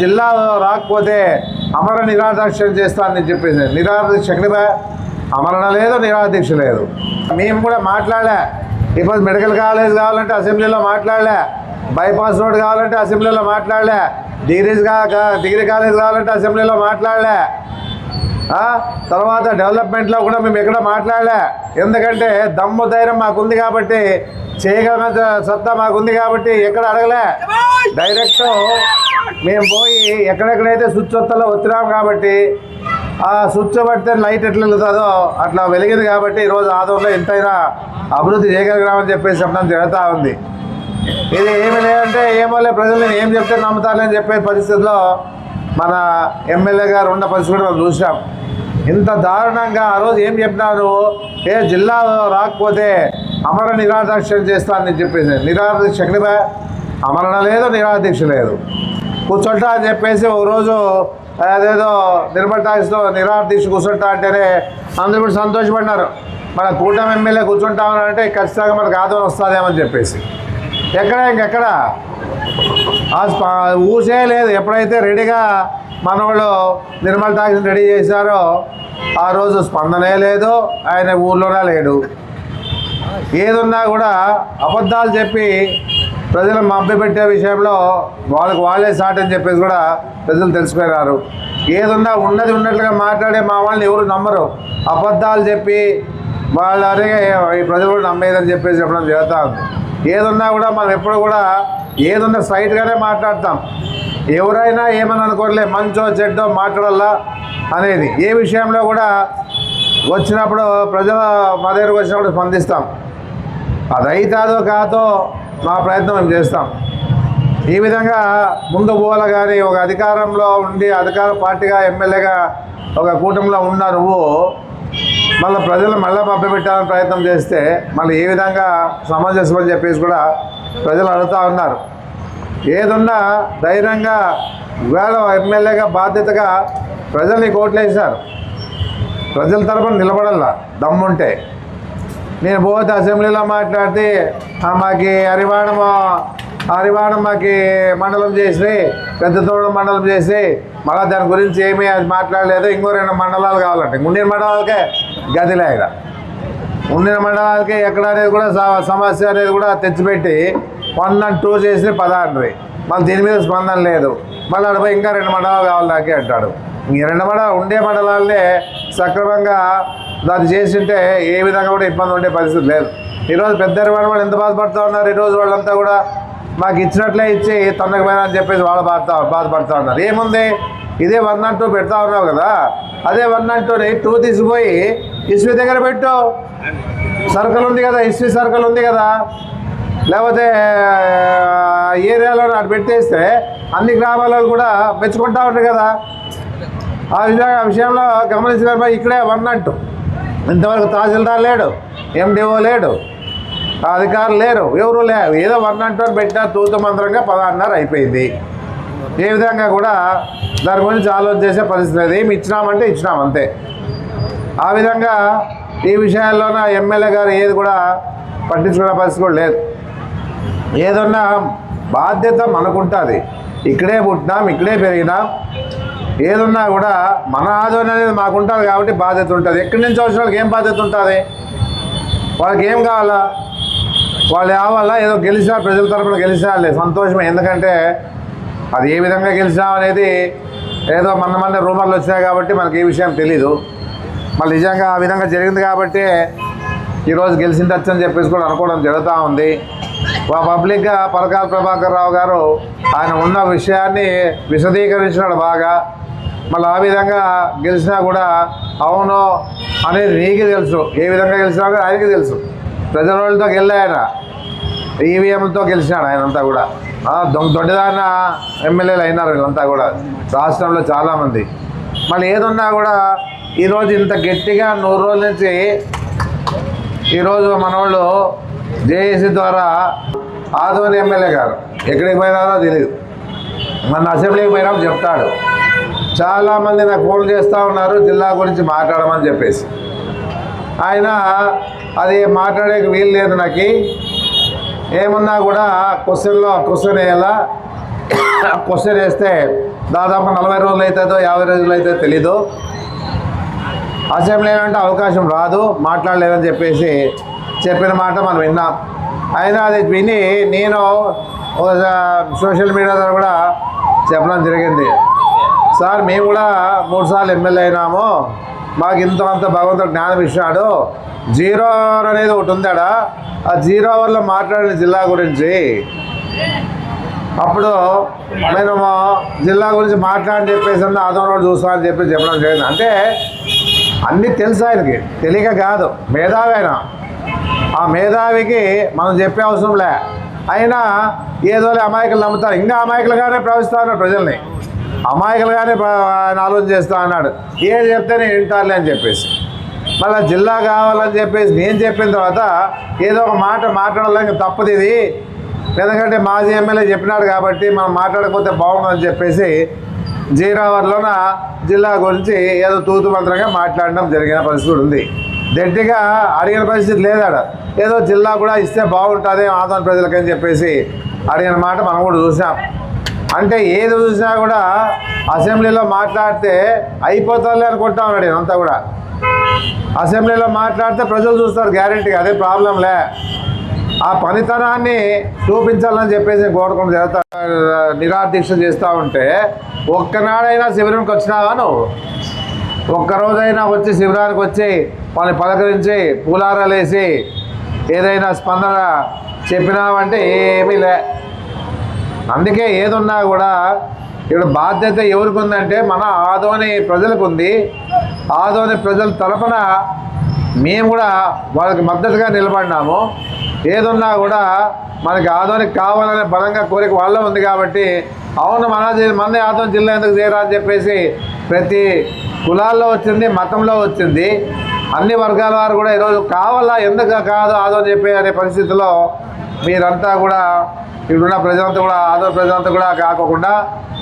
జిల్లా రాకపోతే అమర నిరాదీక్ష చేస్తానని చెప్పేసి నిరాదీక్ష ఎక్కడిపై అమరణ లేదు, నిరాదీక్ష లేదు. మేము కూడా మాట్లాడలే. ఇప్పుడు మెడికల్ కాలేజ్ కావాలంటే అసెంబ్లీలో మాట్లాడలే, బైపాస్ రోడ్ కావాలంటే అసెంబ్లీలో మాట్లాడలే, డిగ్రీ కాలేజ్ కావాలంటే అసెంబ్లీలో మాట్లాడలే. తర్వాత డెవలప్మెంట్లో కూడా మేము ఎక్కడ మాట్లాడలే. ఎందుకంటే దమ్ము ధైర్యం మాకుంది కాబట్టి, చేయగలిగిన సత్తా మాకుంది కాబట్టి ఎక్కడ అడగలే. డైరెక్ట్ మేము పోయి ఎక్కడెక్కడైతే స్విచ్ ఒత్తలో వచ్చినాం కాబట్టి ఆ స్విచ్ పడితే లైట్ ఎట్లా వెళ్తుందో అట్లా వెలిగింది కాబట్టి ఈరోజు ఆదోళనలో ఎంతైనా అభివృద్ధి చేయగలిగినామని చెప్పేసి చెప్పడం జరుగుతూ ఉంది. ఇది ఏమి లేదంటే ఏమోలే ప్రజలు ఏం చెప్తే నమ్ముతారని చెప్పే పరిస్థితిలో మన ఎమ్మెల్యే గారు ఉన్న పరిస్థితి కూడా మనం చూసాం. ఇంత దారుణంగా ఆ రోజు ఏం చెప్పినారు, జిల్లా రాకపోతే అమర నిరాదీక్ష చేస్తానని చెప్పేసి నిరాదీక్ష ఎక్కడిపై అమరణ లేదు, నిరాదీక్ష లేదు. కూర్చుంటా అని చెప్పేసి ఒక రోజు అదేదో నిర్మల్ టాక్స్లో నిరాదీక్ష కూర్చుంటా అంటేనే అందరూ కూడా సంతోషపడినారు. మన కూటమి ఎమ్మెల్యే కూర్చుంటామని ఖచ్చితంగా మనకు ఆదరణ వస్తుందేమని చెప్పేసి ఇంకెక్కడ ఊసే లేదు. ఎప్పుడైతే రెడీగా మనవాళ్ళు నిర్మల్ టాక్స్ని రెడీ చేశారో ఆ రోజు స్పందనే లేదు, ఆయన ఊర్లోనే లేడు. ఏదున్నా కూడా అబద్ధాలు చెప్పి ప్రజలను మభ్యపెట్టే విషయంలో వాళ్ళే సాట్ అని చెప్పేసి కూడా ప్రజలు తెలుసుకున్నారు. ఏదున్నా ఉన్నది ఉన్నట్లుగా మాట్లాడే మా వాళ్ళని ఎవరు నమ్మరు. అబద్ధాలు చెప్పి వాళ్ళనే ఈ ప్రజలు కూడా నమ్మేదని చెప్పేసి చెప్పడం జరుగుతూ ఉంది. ఏదున్నా కూడా మనం ఎప్పుడు కూడా ఏదున్నా స్ట్రైట్గానే మాట్లాడతాం. ఎవరైనా ఏమని అనుకోలే, మంచో చెడ్డో మాట్లాడాలా అనేది. ఏ విషయంలో కూడా వచ్చినప్పుడు ప్రజల మా దగ్గరకు వచ్చినప్పుడు స్పందిస్తాం. అదైతాదో కాదో మా ప్రయత్నం మేము చేస్తాం. ఈ విధంగా ముందు పోవాలి. కానీ ఒక అధికారంలో ఉండి అధికార పార్టీగా ఎమ్మెల్యేగా ఒక కూటమిలో ఉన్న నువ్వు మళ్ళీ ప్రజలు మళ్ళీ మభ్యపెట్టాలని ప్రయత్నం చేస్తే మళ్ళీ ఏ విధంగా సమంజసమని చెప్పేసి కూడా ప్రజలు అడుగుతూ ఉన్నారు. ఏదున్నా ధైర్యంగా ఇవాళ ఎమ్మెల్యేగా బాధ్యతగా ప్రజలు నీకు ఓట్లు వేశారు. ప్రజల తరపున నిలబడాల దమ్ముంటే. నేను పోతే అసెంబ్లీలో మాట్లాడితే మాకు హరివాణం మాకు మండలం చేసి పెద్దతోడు మండలం చేసి మళ్ళీ దాని గురించి ఏమీ అది మాట్లాడలేదు. ఇంకో 2 మండలాలు కావాలంటే ఉండిన మండలాలకే గది లేక ఉండిన మండలాలకే ఎక్కడ అనేది కూడా సమస్య అనేది కూడా తెచ్చిపెట్టి 1 and 2 చేసి 10 మళ్ళీ దీని మీద స్పందన లేదు. మళ్ళీ అడిపోయి ఇంకా 2 మండలాలు కావాలి నాకే అంటాడు. ఈ 2 ఉండే మండలాలనే సక్రమంగా దాన్ని చేసింటే ఏ విధంగా కూడా ఇబ్బంది ఉండే పరిస్థితి లేదు. ఈరోజు పెద్ద వాళ్ళు ఎంత బాధపడుతూ ఉన్నారు. ఈరోజు వాళ్ళంతా కూడా మాకు ఇచ్చినట్లే ఇచ్చి తొందరపోయినా అని చెప్పేసి వాళ్ళు బాధపడుతూ ఉన్నారు. ఏముంది, ఇదే 1 and 2 పెడతా ఉన్నావు కదా, అదే 1 and 2ని 2 తీసిపోయి ఇస్వి దగ్గర పెట్టు. సర్కిల్ ఉంది కదా, ఇస్వి సర్కిల్ ఉంది కదా, లేకపోతే ఏరియాలో అటు పెట్టేస్తే అన్ని గ్రామాలలో కూడా మెచ్చుకుంటూ ఉంటారు కదా. ఆ విషయంలో గమనించిన ఇక్కడే 1 and 2 ఇంతవరకు తహసీల్దార్ లేడు, ఎండిఓ లేడు, అధికారులు లేరు, ఎవరు లేరు. ఏదో 1 and 2 పెట్టినా తూతు మంత్రంగా 16.5 అయిపోయింది. ఏ విధంగా కూడా దాని గురించి ఆలోచన చేసే పరిస్థితి లేదు. ఏమి ఇచ్చినామంటే ఇచ్చినాం అంతే. ఆ విధంగా ఈ విషయాల్లోన ఎమ్మెల్యే గారు ఏది కూడా పట్టించుకునే పరిస్థితి కూడా లేదు. ఏదన్నా బాధ్యత మనకుంటుంది. ఇక్కడే పుట్టినాం, ఇక్కడే పెరిగినాం. ఏదున్నా కూడా మన ఆదరణ అనేది మాకుంటుంది కాబట్టి బాధ్యత ఉంటుంది. ఎక్కడి నుంచి వచ్చిన వాళ్ళకి ఏం బాధ్యత ఉంటుంది, వాళ్ళకి ఏం కావాలా, వాళ్ళు కావాలా. ఏదో గెలిచినా ప్రజల తరపున గెలిచినా లేదు సంతోషమే. ఎందుకంటే అది ఏ విధంగా గెలిచినాం అనేది ఏదో మన రూమర్లు వచ్చినాయి కాబట్టి మనకి ఏ విషయం తెలీదు. మళ్ళీ నిజంగా ఆ విధంగా జరిగింది కాబట్టి ఈరోజు గెలిచిందచ్చు అని చెప్పేసి కూడా అనుకోవడం జరుగుతూ ఉంది. పబ్లిక్గా పరకాల ప్రభాకర్ రావు గారు ఆయన ఉన్న విషయాన్ని విశదీకరించినాడు బాగా. మళ్ళీ ఆ విధంగా గెలిచినా కూడా అవును అనేది నీకు తెలుసు. ఏ విధంగా గెలిచినా కూడా ఆయనకి తెలుసు. ప్రజల వాళ్ళతో గెలిచి ఆయన ఈవీఎంలతో గెలిచినాడు. ఆయనంతా కూడా దొడ్డిదారిన ఎమ్మెల్యేలు అయినారు వీళ్ళంతా కూడా రాష్ట్రంలో చాలామంది. మళ్ళీ ఏదున్నా కూడా ఈరోజు ఇంత గట్టిగా 100 రోజుల నుంచి ఈరోజు మనవాళ్ళు జేఏసీ ద్వారా ఆదోని ఎమ్మెల్యే గారు ఎక్కడికి పోయినారో తెలియదు, మన అసెంబ్లీకి పోయినా చెప్తాడు. చాలామంది నాకు ఫోన్ చేస్తూ ఉన్నారు జిల్లా గురించి మాట్లాడమని చెప్పేసి. ఆయన అది మాట్లాడే వీలు లేదు. నాకు ఏమన్నా కూడా క్వశ్చన్ వేయాలా, క్వశ్చన్ వేస్తే దాదాపు 40 రోజులు అవుతుందో 50 రోజులు అవుతుందో తెలీదు. అసెంబ్లీ అంటే అవకాశం రాదు, మాట్లాడలేదని చెప్పేసి చెప్పిన మాట మనం విన్నాం. అయినా అది విని నేను సోషల్ మీడియా ద్వారా కూడా చెప్పడం జరిగింది. సార్ మేము కూడా 3 సార్లు ఎమ్మెల్యే అయినాము, మాకు ఇంత అంత భగవంతుడు జ్ఞానం ఇచ్చినాడు. 0 అవర్ అనేది ఒకటి ఉందాడా, ఆ 0 అవర్లో మాట్లాడిన జిల్లా గురించి అప్పుడు నేను జిల్లా గురించి మాట్లాడని చెప్పేసి ఆదోని రోడ్ చూస్తా అని చెప్పి చెప్పడం జరిగింది. అంటే అన్నీ తెలుసు ఆయనకి, తెలియక కాదు, మేధావి ఆయన. ఆ మేధావికి మనం చెప్పే అవసరం లే. అయినా ఏదోలే అమాయకులు నమ్ముతారు, ఇంకా అమాయకులుగానే ప్రవహిస్తా ఉన్నాడు, ప్రజల్ని అమాయకులుగానే ఆయన ఆలోచన చేస్తా అన్నాడు. ఏది చెప్తే నేను వింటారులే అని చెప్పేసి మళ్ళీ జిల్లా కావాలని చెప్పేసి నేను చెప్పిన తర్వాత ఏదో ఒక మాట మాట్లాడాలని తప్పదు ఇది, ఎందుకంటే మాజీ ఎమ్మెల్యే చెప్పినాడు కాబట్టి మనం మాట్లాడకపోతే బాగుండదని చెప్పేసి 0 అవర్లోన జిల్లా గురించి ఏదో తూతు మంత్రంగా మాట్లాడడం జరిగిన పరిస్థితి ఉంది. గట్టిగా అడిగిన పరిస్థితి లేదాడ, ఏదో జిల్లా కూడా ఇస్తే బాగుంటుంది ఆంధ్ర ప్రజలకని చెప్పేసి అడిగిన మాట మనం కూడా చూసాం. అంటే ఏది చూసినా కూడా అసెంబ్లీలో మాట్లాడితే అయిపోతుంది అనుకుంటా ఉన్నాడు అంతా కూడా. అసెంబ్లీలో మాట్లాడితే ప్రజలు చూస్తారు గ్యారెంటీగా, అదే ప్రాబ్లంలే. ఆ పనితనాన్ని చూపించాలని చెప్పేసి కోరుకుంటూ జరుగుతా నిరాదీక్ష చేస్తూ ఉంటే ఒక్కనాడైనా శిబిరంకి వచ్చినావా నువ్వు? ఒక్కరోజైనా వచ్చి శిబిరానికి వచ్చి వాళ్ళని పలకరించి పూలారాలు వేసి ఏదైనా స్పందన చెప్పినావంటే ఏమీ లే. అందుకే ఏదున్నా కూడా ఇక్కడ బాధ్యత ఎవరికి ఉందంటే మన ఆదోని ప్రజలకు ఉంది. ఆదోని ప్రజల తరఫున మేము కూడా వాళ్ళకి మద్దతుగా నిలబడినాము. ఏదున్నా కూడా మనకి ఆదోనికి కావాలనే బలంగా కోరిక వాళ్ళ ఉంది కాబట్టి అవును మన ఆదోని జిల్లా ఎందుకు చేయరా అని చెప్పేసి ప్రతి కులాల్లో వచ్చింది, మతంలో వచ్చింది, అన్ని వర్గాల వారు కూడా ఈరోజు కావాలా ఎందుకు కాదు ఆదోని చెప్పే అనే పరిస్థితిలో మీరంతా కూడా ఇప్పుడున్న ప్రజలంతా కూడా ఆదోని ప్రజలంతా కూడా కాకుండా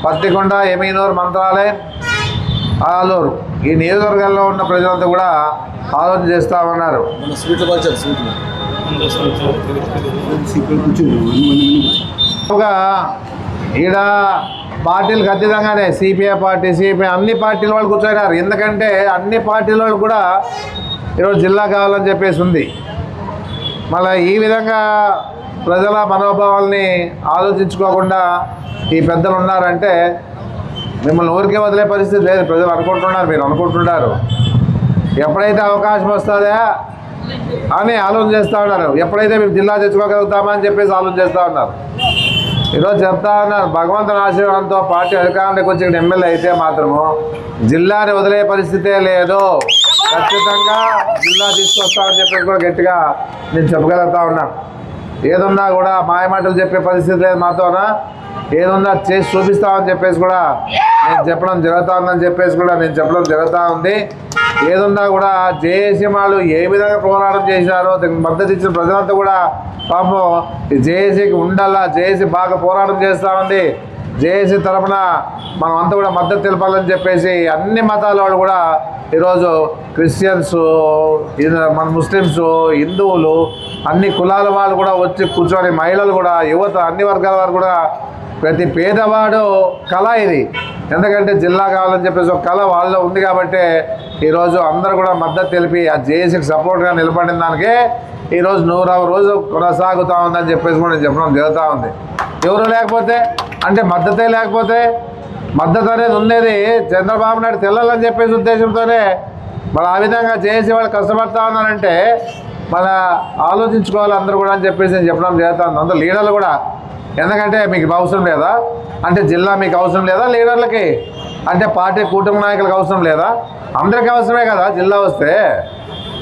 పత్తికొండ, ఎమీనూరు, మంత్రాలయం, ఆలూరు ఈ నియోజకవర్గాల్లో ఉన్న ప్రజలంతా కూడా ఆలోచన చేస్తూ ఉన్నారు. ఈడ పార్టీలకు అతీతంగానే సిపిఐ పార్టీ, సిపిఐ అన్ని పార్టీల వాళ్ళు కూర్చోయినారు. ఎందుకంటే అన్ని పార్టీల వాళ్ళు కూడా ఈరోజు జిల్లా కావాలని చెప్పేసి ఉంది. మళ్ళీ ఈ విధంగా ప్రజల మనోభావాల్ని ఆలోచించుకోకుండా ఈ పెద్దలు ఉన్నారంటే మిమ్మల్ని ఊరికే వదిలే పరిస్థితి లేదు. ప్రజలు అనుకుంటున్నారు, మీరు అనుకుంటున్నారు ఎప్పుడైతే అవకాశం వస్తుందా అని ఆలోచన చేస్తూ ఉన్నారు. ఎప్పుడైతే మేము జిల్లా తెచ్చుకోగలుగుతామా అని చెప్పేసి ఆలోచన చేస్తూ ఉన్నారు. ఈరోజు చెప్తా ఉన్నారు, భగవంతుని ఆశీర్వాదంతో పార్టీ అధికారంలోకి వచ్చి ఎమ్మెల్యే అయితే మాత్రము జిల్లాని వదిలే పరిస్థితే లేదు. ఖచ్చితంగా జిల్లా తీసుకొస్తామని చెప్పేసి కూడా గట్టిగా నేను చెప్పగలుగుతా ఉన్నాను. ఏదున్నా కూడా మాయమాటలు చెప్పే పరిస్థితి లేదు మాతోనా. ఏదున్నా చేసి చూపిస్తామని చెప్పేసి కూడా నేను చెప్పడం జరుగుతూ ఉందని చెప్పేసి కూడా నేను చెప్పడం జరుగుతూ ఉంది. ఏదున్నా కూడా జేఏసీ వాళ్ళు ఏ విధంగా పోరాటం చేశారో దానికి మద్దతు ఇచ్చిన ప్రజలంతా కూడా పాపం జేఏసీకి ఉండాలా, జేఏసీ బాగా పోరాటం చేస్తూ ఉంది. జేఏసీ తరఫున మనం అంతా కూడా మద్దతు తెలపాలని చెప్పేసి అన్ని మతాల వాళ్ళు కూడా ఈరోజు క్రిస్టియన్స్, మన ముస్లిమ్స్, హిందువులు అన్ని కులాల వాళ్ళు కూడా వచ్చి కూర్చొని మహిళలు కూడా, యువత, అన్ని వర్గాల వారు కూడా ప్రతి పేదవాడు కళ ఇది. ఎందుకంటే జిల్లా కావాలని చెప్పేసి ఒక కళ వాళ్ళలో ఉంది కాబట్టి ఈరోజు అందరూ కూడా మద్దతు తెలిపి ఆ జేఏసీకి సపోర్ట్గా నిలబడిన దానికే ఈరోజు 100వ రోజు కొనసాగుతూ ఉందని చెప్పేసి కూడా నేను చెప్పడం జరుగుతూ ఉంది. ఎవరు లేకపోతే అంటే మద్దతే లేకపోతే, మద్దతు అనేది ఉండేది చంద్రబాబు నాయుడు తెల్లాలని చెప్పేసి ఉద్దేశంతోనే మళ్ళీ ఆ విధంగా జేఏసీ వాళ్ళు కష్టపడతా ఉన్నారంటే మళ్ళీ ఆలోచించుకోవాలి అందరూ కూడా అని చెప్పేసి నేను చెప్పడం జరుగుతూ ఉంది. అందరూ లీడర్లు కూడా, ఎందుకంటే మీకు అవసరం లేదా అంటే జిల్లా మీకు అవసరం లేదా, లీడర్లకి అంటే పార్టీ కుటుంబ నాయకులకు అవసరం లేదా, అందరికీ అవసరమే కదా జిల్లా వస్తే.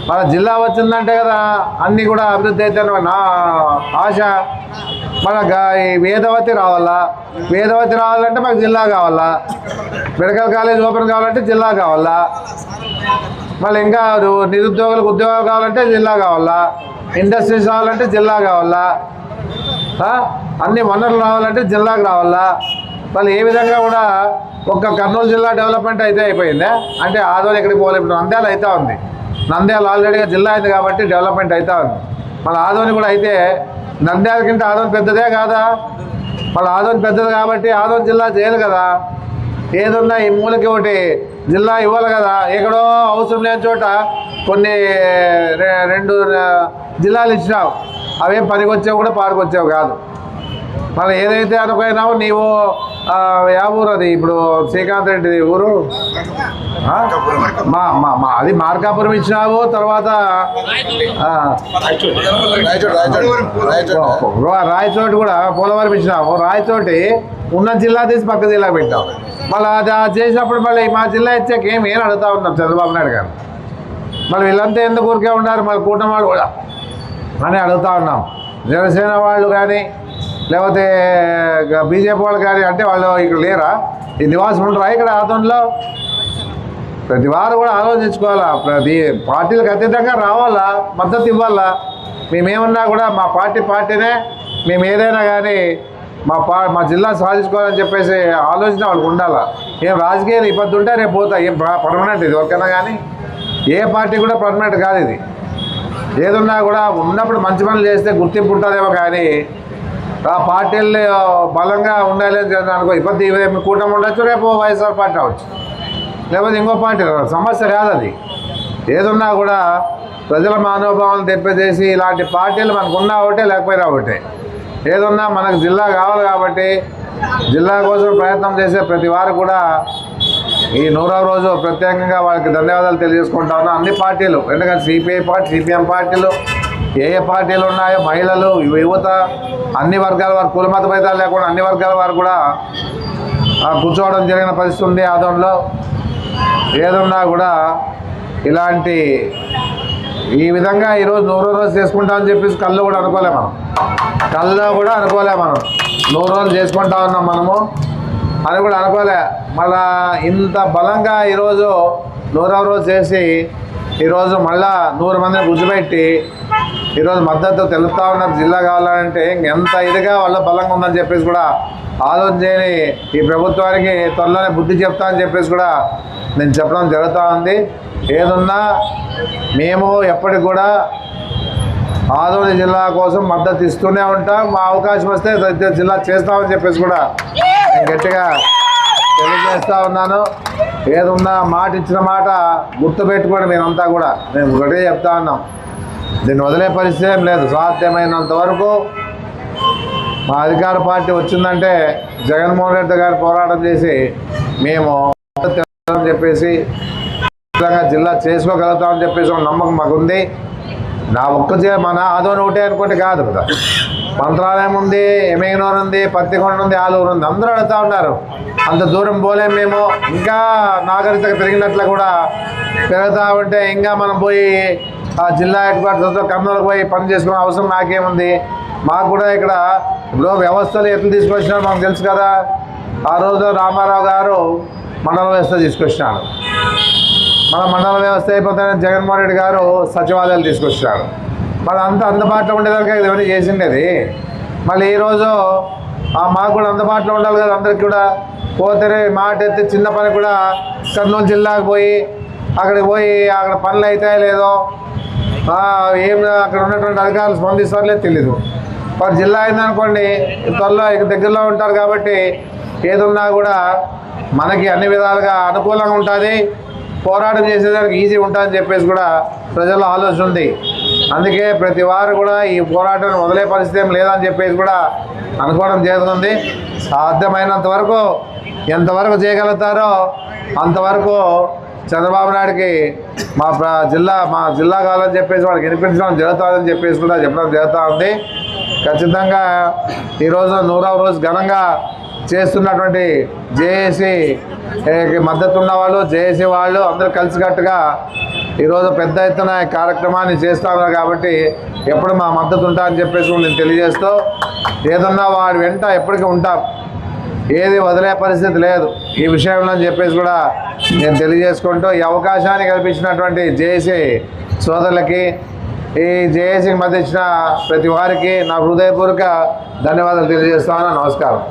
మన జిల్లా వచ్చిందంటే కదా అన్నీ కూడా అభివృద్ధి అయితే నా ఆశ. మన ఈ వేదవతి రావాలా, వేదవతి రావాలంటే మాకు జిల్లా కావాలా, మెడికల్ కాలేజ్ ఓపెన్ కావాలంటే జిల్లా కావాలా, మళ్ళీ ఇంకా నిరుద్యోగులకు ఉద్యోగాలు కావాలంటే జిల్లా కావాలా, ఇండస్ట్రీస్ రావాలంటే జిల్లా కావాలా, అన్ని వనరులు రావాలంటే జిల్లాకు రావాలా. మళ్ళీ ఏ విధంగా కూడా ఒక్క కర్నూలు జిల్లా డెవలప్మెంట్ అయితే అయిపోయింది అంటే ఆదోని ఎక్కడికి పోలేదు. ఇప్పుడు నంద్యాల అవుతా ఉంది, నంద్యాల ఆల్రెడీగా జిల్లా అయింది కాబట్టి డెవలప్మెంట్ అవుతా ఉంది. మళ్ళీ ఆదోని కూడా అయితే నంద్యాల కంటే ఆదోని పెద్దదే కాదా? మళ్ళీ ఆదోని పెద్దది కాబట్టి ఆదోని జిల్లా చేయాలి కదా. ఏదున్నా ఈ మూలకి ఒకటి జిల్లా ఇవ్వాలి కదా. ఎక్కడో అవసరం లేని చోట కొన్ని 2 జిల్లాలు ఇచ్చినావు, అవేం పనికొచ్చావు కూడా పాడుకొచ్చావు కాదు. మళ్ళీ ఏదైతే అనుకున్నావో నీవు యా ఊరు అది ఇప్పుడు శ్రీకాంత్ రెడ్డి ఊరు అది మార్కాపురం ఇచ్చినావు. తర్వాత రాయచోటి కూడా పోలవరం ఇచ్చినావు. రాయచోటి ఉన్న జిల్లా తీసి పక్క జిల్లా పెట్టావు. మళ్ళీ అది చేసినప్పుడు మళ్ళీ మా జిల్లా ఇచ్చాక ఏం అడుగుతా ఉన్నాం చంద్రబాబు నాయుడు గారు. మళ్ళీ వీళ్ళంతా ఎందుకు ఊరికే ఉన్నారు, మళ్ళీ కూటమి వాళ్ళు కూడా అని అడుగుతా ఉన్నాం. జనసేన వాళ్ళు కానీ లేకపోతే బీజేపీ వాళ్ళు కానీ అంటే వాళ్ళు ఇక్కడ లేరా, ఈ నివాసం ఉండరా ఇక్కడ ఆదోనిలో? ప్రతి వారు కూడా ఆలోచించుకోవాలా. ప్రతి పార్టీలకు అతీతంగా రావాలా, మద్దతు ఇవ్వాలా. మేమేమన్నా కూడా మా పార్టీనే, మేము ఏదైనా కానీ మా జిల్లా సాధించుకోవాలని చెప్పేసి ఆలోచన వాళ్ళకి ఉండాలా. ఏం రాజకీయాలు ఇబ్బంది ఉంటే రేపు పోతా, ఏం పర్మనెంట్ ఇది ఎవరికైనా కానీ. ఏ పార్టీ కూడా పర్మనెంట్ కాదు ఇది. ఏదున్నా కూడా ఉన్నప్పుడు మంచి పనులు చేస్తే గుర్తింపు ఉంటుందేమో కానీ ఆ పార్టీలు బలంగా ఉండాలి అని అనుకో ఇబ్బంది. కూటమి ఉండొచ్చు, రేపు వైఎస్ఆర్ పార్టీ అవ్వచ్చు, లేకపోతే ఇంకో పార్టీ. సమస్య కాదు అది. ఏదున్నా కూడా ప్రజల మనోభావాలను తెప్పేసి ఇలాంటి పార్టీలు మనకు ఉన్నా ఒకటే లేకపోయినా ఒకటే. ఏదున్నా మనకు జిల్లా కావాలి కాబట్టి జిల్లా కోసం ప్రయత్నం చేసే ప్రతి వారు కూడా ఈ 100వ రోజు ప్రత్యేకంగా వాళ్ళకి ధన్యవాదాలు తెలియజేసుకుంటా ఉన్నా. అన్ని పార్టీలు, ఎందుకంటే సిపిఐ పార్టీ, సిపిఎం పార్టీలు, ఏ పార్టీలు ఉన్నాయో, మహిళలు, యువత, అన్ని వర్గాల వారు, కులమత భేదాలు లేకుండా అన్ని వర్గాల వారు కూడా కూర్చోవడం జరిగిన పరిస్థితి ఉంది ఆదోనిలో. ఏదున్నా కూడా ఇలాంటి ఈ విధంగా ఈరోజు 100వ రోజు చేసుకుంటామని చెప్పేసి కళ్ళు కూడా అనుకోలే మనం. 100 రోజులు చేసుకుంటా ఉన్నాం మనము అని కూడా అనుకోలే. మళ్ళా ఇంత బలంగా ఈరోజు 100వ రోజు చేసి ఈరోజు మళ్ళా 100 మందిని గుర్తుపెట్టి ఈరోజు మద్దతు తెలుపుతా ఉన్నారు. జిల్లా కావాలంటే ఎంత ఇదిగా వాళ్ళ బలంగా ఉందని చెప్పేసి కూడా ఆలోచన చేయని ఈ ప్రభుత్వానికి త్వరలోనే బుద్ధి చెప్తా అని చెప్పేసి కూడా నేను చెప్పడం జరుగుతూ ఉంది. ఏదున్నా మేము ఎప్పటికి కూడా ఆదోని జిల్లా కోసం మద్దతు ఇస్తూనే ఉంటాం. మా అవకాశం వస్తే జిల్లా చేస్తామని చెప్పేసి కూడా నేను గట్టిగా తెలియజేస్తూ ఉన్నాను. ఏదున్నా మాట ఇచ్చిన మాట గుర్తుపెట్టుకోండి. మేమంతా కూడా మేము ఒకటే చెప్తా ఉన్నాం, దీన్ని వదిలే పరిస్థితి ఏం లేదు. సాధ్యమైనంత వరకు మా అధికార పార్టీ వచ్చిందంటే జగన్మోహన్ రెడ్డి గారు పోరాటం చేసి మేము చెప్పేసి జిల్లా చేసుకోగలుగుతామని చెప్పేసి నమ్మకం మాకుంది. నా మన ఆదోని ఒకటే అనుకుంటే కాదు కదా. మంత్రాలయం ఉంది, ఎమేనూరు ఉంది, పత్తికొండ ఉంది, ఆలూరు ఉంది. అందరూ అడుగుతూ ఉన్నారు. అంత దూరం పోలేము మేము. ఇంకా నాగరికత పెరిగినట్లు కూడా పెరుగుతూ ఉంటే ఇంకా మనం పోయి ఆ జిల్లా హెడ్ క్వార్టర్స్తో కర్నూలుకు పోయి పని చేసుకునే అవసరం నాకేముంది. మాకు కూడా ఇక్కడ ఇప్పుడు వ్యవస్థలు ఎట్లా తీసుకొచ్చినారో మాకు తెలుసు కదా. ఆ రోజు రామారావు గారు మండల వ్యవస్థ తీసుకొచ్చినాడు. మన మండల వ్యవస్థ అయిపోతే జగన్మోహన్ రెడ్డి గారు సచివాలయాలు తీసుకొచ్చినాడు. మళ్ళీ అందుబాటులో ఉండేదానికి ఇవన్నీ చేసిండేది. మళ్ళీ ఈరోజు మాకు కూడా అందుబాటులో ఉండాలి కదా. అందరికి కూడా పోతే మాట ఎత్తి చిన్న పని కూడా కర్నూలు జిల్లాకు పోయి అక్కడికి పోయి అక్కడ పనులు అవుతాయో లేదో, ఏం అక్కడ ఉన్నటువంటి అధికారులు స్పందిస్తారో తెలీదు. వారు జిల్లా అయిందనుకోండి త్వరలో దగ్గరలో ఉంటారు కాబట్టి ఏదున్నా కూడా మనకి అన్ని విధాలుగా అనుకూలంగా ఉంటుంది. పోరాటం చేసేదానికి ఈజీ ఉంటుందని చెప్పేసి కూడా ప్రజల్లో ఆలోచన ఉంది. అందుకే ప్రతి వారు కూడా ఈ పోరాటం వదిలే పరిస్థితి ఏం లేదని చెప్పేసి కూడా అనుకోవడం జరుగుతుంది. సాధ్యమైనంత వరకు ఎంతవరకు చేయగలుగుతారో అంతవరకు చంద్రబాబు నాయుడికి మా జిల్లా కావాలని చెప్పేసి వాళ్ళకి వినిపించడం జరుగుతుందని చెప్పేసి కూడా చెప్పడం జరుగుతూ ఉంది. ఖచ్చితంగా ఈరోజు 100వ రోజు ఘనంగా చేస్తున్నటువంటి జేఏసీ మద్దతు ఉన్న వాళ్ళు, జేఏసీ వాళ్ళు అందరూ కలిసికట్టుగా ఈరోజు పెద్ద ఎత్తున కార్యక్రమాన్ని చేస్తున్నారు కాబట్టి ఎప్పుడు మా మద్దతు ఉంటా అని చెప్పేసి నేను తెలియజేస్తూ ఏదన్నా వాడి వెంట ఎప్పటికీ ఉంటాం. ఏది వదిలే పరిస్థితి లేదు ఈ విషయంలో అని చెప్పేసి కూడా నేను తెలియజేసుకుంటూ ఈ అవకాశాన్ని కల్పించినటువంటి జేఏసీ సోదరులకి, ఈ జేఏసీకి మద్దతు ఇచ్చిన ప్రతి వారికి నా హృదయపూర్వక ధన్యవాదాలు తెలియజేస్తాను. నమస్కారం.